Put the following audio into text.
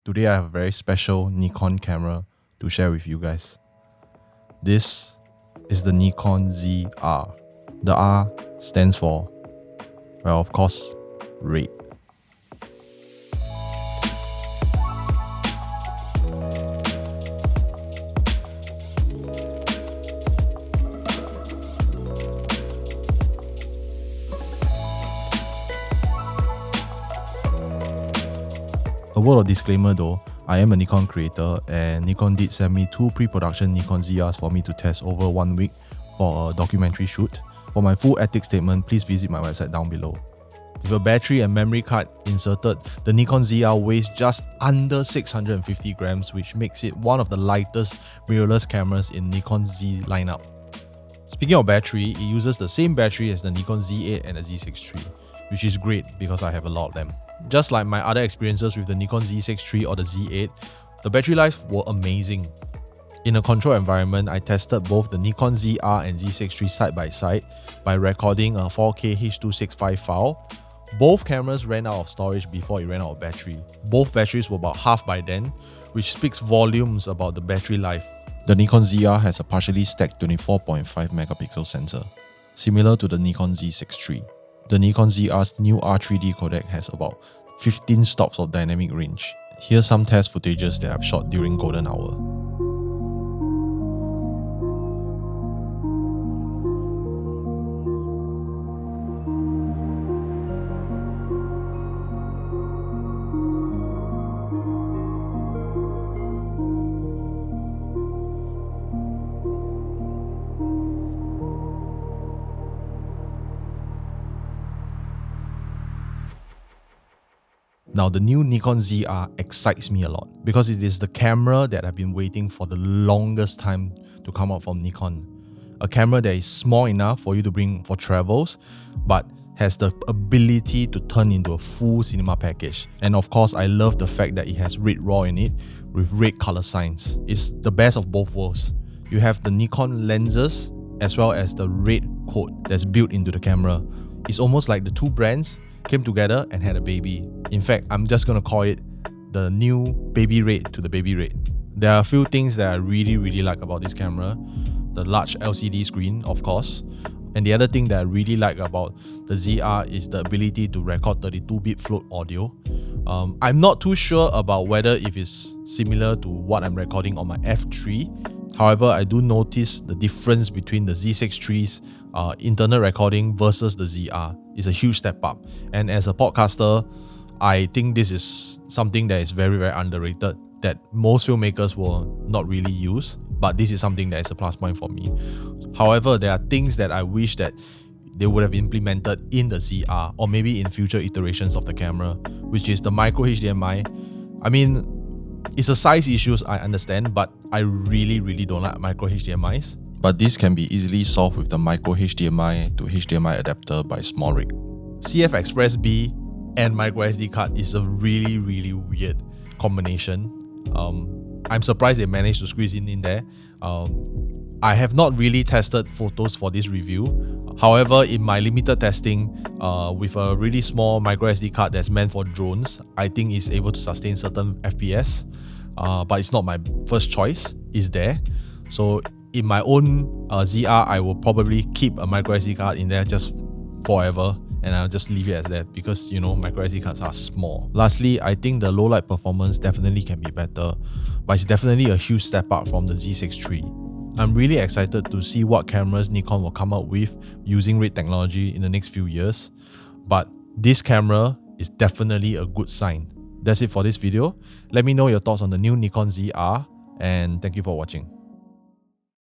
Today I have a very special Nikon camera to share with you guys. This is the Nikon ZR. The R stands for, well, of course, red. A word of disclaimer though, I am a Nikon creator and Nikon did send me 2 pre-production Nikon ZRs for me to test over 1 week for a documentary shoot. For my full ethics statement, please visit my website down below. With a battery and memory card inserted, the Nikon ZR weighs just under 650 grams, which makes it one of the lightest mirrorless cameras in Nikon Z lineup. Speaking of battery, it uses the same battery as the Nikon Z8 and the Z6 III, which is great because I have a lot of them. Just like my other experiences with the Nikon Z6 III or the Z8, the battery life were amazing. In a controlled environment, I tested both the Nikon ZR and Z6 III side by side by recording a 4K H.265 file. Both cameras ran out of storage before it ran out of battery. Both batteries were about half by then, which speaks volumes about the battery life. The Nikon ZR has a partially stacked 24.5 megapixel sensor, similar to the Nikon Z6 III. The Nikon ZR's new R3D codec has about 15 stops of dynamic range. Here's some test footages that I've shot during golden hour. Now, the new Nikon ZR excites me a lot because it is the camera that I've been waiting for the longest time to come out from Nikon. A camera that is small enough for you to bring for travels, but has the ability to turn into a full cinema package. And of course, I love the fact that it has red RAW in it with red color signs. It's the best of both worlds. You have the Nikon lenses as well as the red coat that's built into the camera. It's almost like the two brands came together and had a baby. In fact, I'm just gonna call it the new baby red to the baby red. There are a few things that I really like about this camera. The large LCD screen, of course. And the other thing that I really like about the ZR is the ability to record 32-bit float audio. I'm not too sure about whether if it's similar to what I'm recording on my F3. However, I do notice the difference between the Z6 III's internal recording versus the ZR. It's a huge step up. And as a podcaster, I think this is something that is very underrated that most filmmakers will not really use, but this is something that is a plus point for me. However, there are things that I wish that they would have implemented in the ZR or maybe in future iterations of the camera, which is the micro HDMI. I mean, it's a size issue, I understand, but I really don't like micro HDMIs. But this can be easily solved with the micro HDMI to HDMI adapter by SmallRig. CF Express B and micro SD card is a really weird combination. I'm surprised they managed to squeeze in there. I have not really tested photos for this review. However, in my limited testing, with a really small micro SD card that's meant for drones, I think it's able to sustain certain FPS. But it's not my first choice. It's there. So in my own ZR, I will probably keep a micro SD card in there just forever, and I'll just leave it as that because, you know, micro SD cards are small. Lastly, I think the low light performance definitely can be better, but it's definitely a huge step up from the Z6 III. I'm really excited to see what cameras Nikon will come up with using red technology in the next few years, but this camera is definitely a good sign. That's it for this video. Let me know your thoughts on the new Nikon ZR, and thank you for watching.